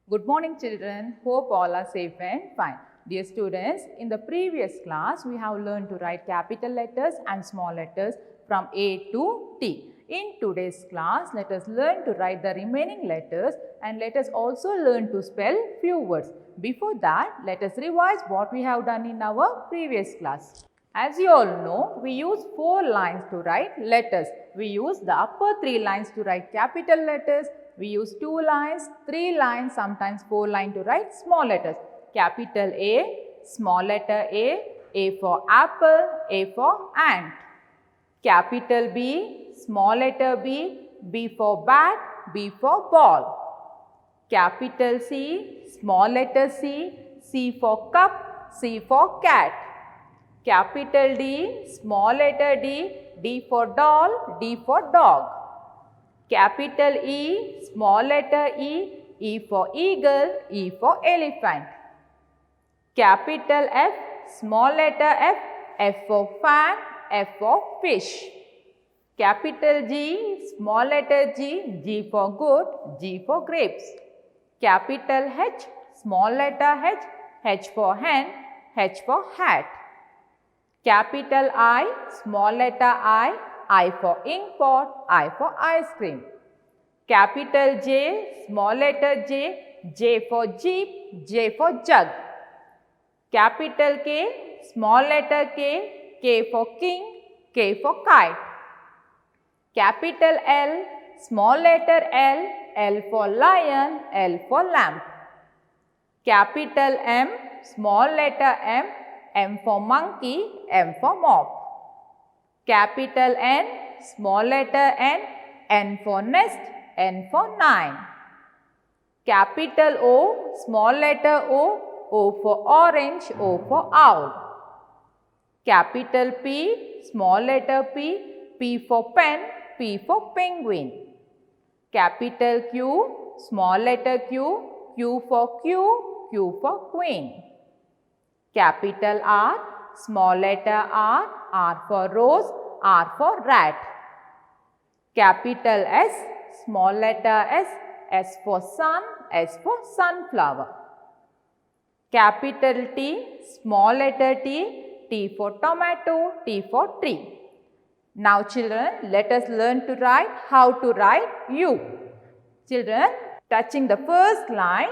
Good morning children. Hope all are safe and fine. Dear students, in the previous class we have learned to write capital letters and small letters from A to T. In today's class, let us learn to write the remaining letters and let us also learn to spell few words. Before that, let us revise what we have done in our previous class. As you all know, we use 4 lines to write letters. We use the upper 3 lines to write capital letters. We use 2 lines, 3 lines, sometimes 4 lines to write small letters. Capital A, small letter A for apple, A for ant. Capital B, small letter B for bat, B for ball. Capital C, small letter C for cup, C for cat. Capital D, small letter D for doll, D for dog. Capital E, small letter E for eagle, E for elephant. Capital F, small letter F for fan, F for fish. Capital G, small letter G for goat, G for grapes. Capital H, small letter H for hen, H for hat. Capital I, small letter I for ink pot, I for ice cream. Capital J, small letter J for jeep, J for jug. Capital K, small letter K for king, K for kite. Capital L, small letter L for lion, L for lamp. Capital M, small letter M for monkey, M for mop. Capital N, small letter N for nest, N for 9. Capital O, small letter O for orange, O for owl. Capital P, small letter P for pen, P for penguin. Capital Q, small letter Q for Q for queen. Capital R, small letter R for rose, R for rat. Capital S, small letter S for sun, S for sunflower. Capital T, small letter T for tomato, T for tree. Now children, let us learn to write how to write U. Children, touching the first line,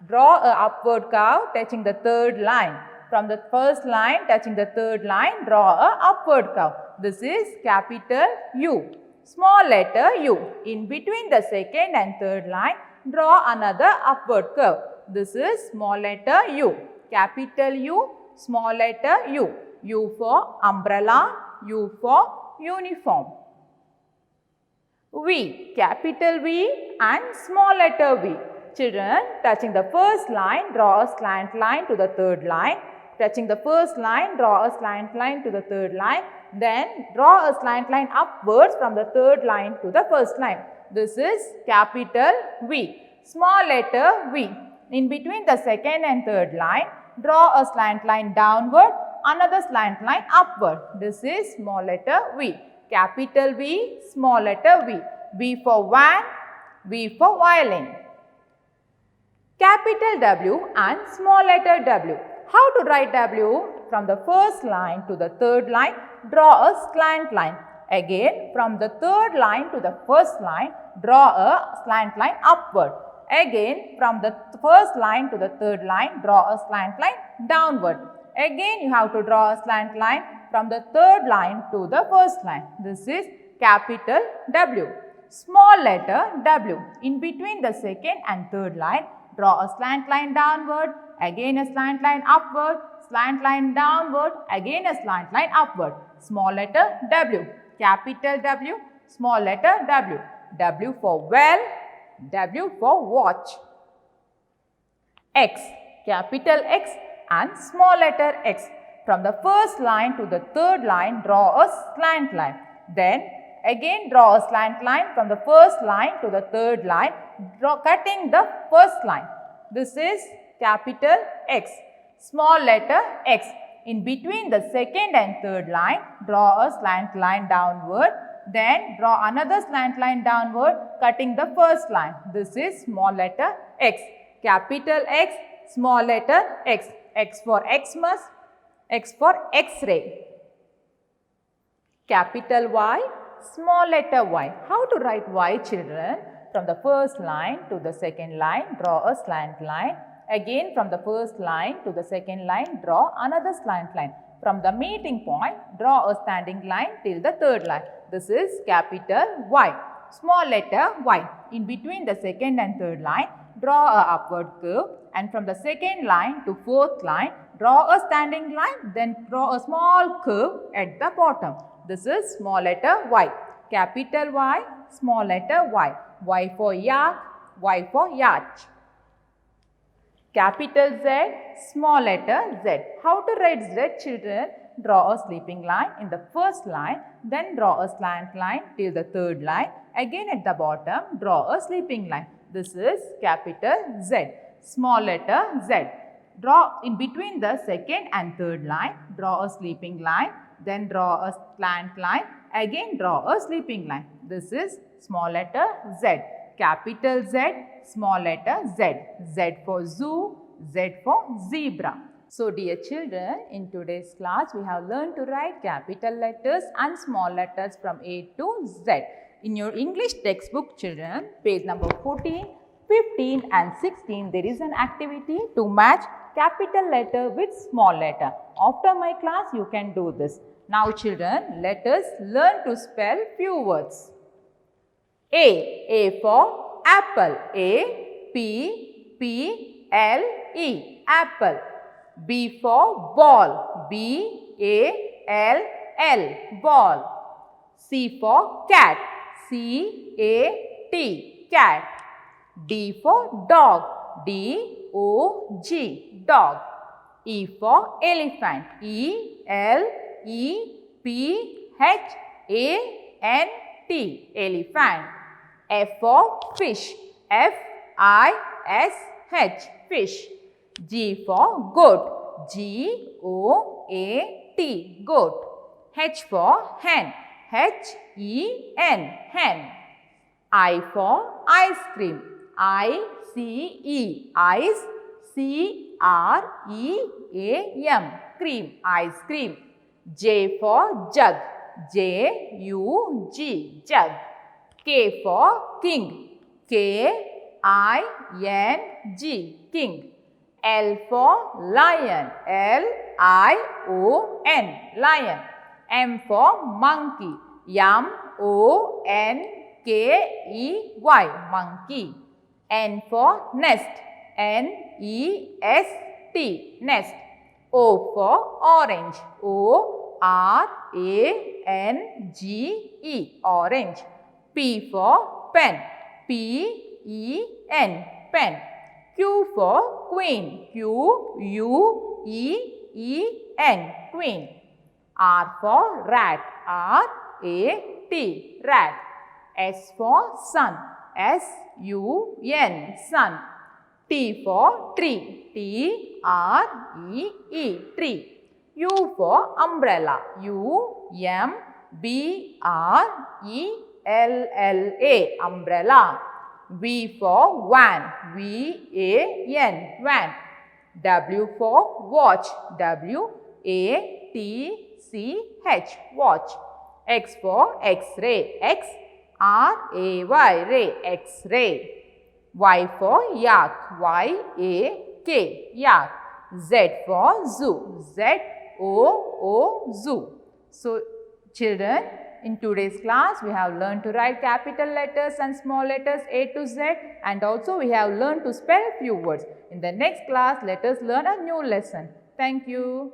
draw a upward curve touching the third line. From the first line touching the third line, draw a upward curve. This is capital U. Small letter U. In between the second and third line, draw another upward curve. This is small letter U. Capital U, small letter U. U for umbrella, U for uniform. V. Capital V and small letter V. Children, touching the first line, draw a slant line to the third line. Touching the first line, draw a slant line to the third line. Then draw a slant line upwards from the third line to the first line. This is capital V. Small letter V. In between the second and third line, draw a slant line downward, another slant line upward. This is small letter V. Capital V, small letter V. V for van, V for violin. Capital W and small letter W. How to write W? From the first line to the third line, draw a slant line. Again, from the third line to the first line, draw a slant line upward. Again, from the first line to the third line, draw a slant line downward. Again, you have to draw a slant line from the third line to the first line. This is capital W. Small letter W. In between the second and third line, draw a slant line downward, again a slant line upward, slant line downward, again a slant line upward. Small letter W. Capital W, small letter W. W for well, W for watch. X. Capital X and small letter X. From the first line to the third line, draw a slant line. Then again draw a slant line from the first line to the third line, cutting the first line. This is capital X. Small letter X. In between the second and third line, draw a slant line downward. Then draw another slant line downward, cutting the first line. This is small letter X. Capital X, small letter x. X for Xmas, X for X-ray. Capital Y, small letter y. How to write y, children? From the first line to the second line, draw a slant line. Again, from the first line to the second line, draw another slant line. From the meeting point, draw a standing line till the third line. This is capital Y. Small letter y. In between the second and third line, draw a upward curve, and from the second line to fourth line, draw a standing line, then draw a small curve at the bottom. This is small letter y. Capital Y, small letter y. Y for yak, Y for yacht. Capital Z, small letter z. How to write z, children? Draw a sleeping line in the first line, then draw a slant line till the third line. Again at the bottom, draw a sleeping line. This is capital Z, small letter z. Draw in between the second and third line, draw a sleeping line, then draw a slant line, again draw a sleeping line. This is small letter Z. Capital Z, small letter z. Z for zoo, Z for zebra. So dear children, in today's class we have learned to write capital letters and small letters from A to Z. In your English textbook, children, page number 14, 15 and 16, there is an activity to match capital letter with small letter. After my class, you can do this. Now children, let us learn to spell few words. A for apple. A, P, P, L, E, apple. B for ball. B, A, L, L, ball. C for cat. C, A, T, cat. D for dog. D, O, G, dog. E for elephant. E, L, E, P, H, A, N, T, elephant. F for fish. F, I, S, H, fish. G for goat. G, O, A, T, goat. H for hen. H, E, N, hen. I for ice cream. I, C, E, ice. C, R, E, A, M, cream, ice cream. J for jug. J, U, G, jug. K for king. K, I, N, G, king. L for lion. L, I, O, N, lion. M for monkey. M, O, N, K, E, Y, monkey. N for nest. N, E, S, T, nest. O for orange. O, R, A, N, G, E, orange. P for pen. P, E, N, pen. Q for queen. Q, U, E, E, N, queen. R for rat. R, A, T, rat. S for sun. S, U, N, sun. T for tree. T, R, E, E, tree. U for umbrella. U, M, B, R, E, L, L, A, umbrella. V for van. V, A, N, van. W for watch. W, A, T, C, H, watch. X for X-ray. X, R, A, Y, ray, X-ray. Y for yak. Y, A, K, yak. Z for zoo. Z, O, O, zoo. So, children, in today's class, we have learned to write capital letters and small letters A to Z, and also we have learned to spell few words. In the next class, let us learn a new lesson. Thank you.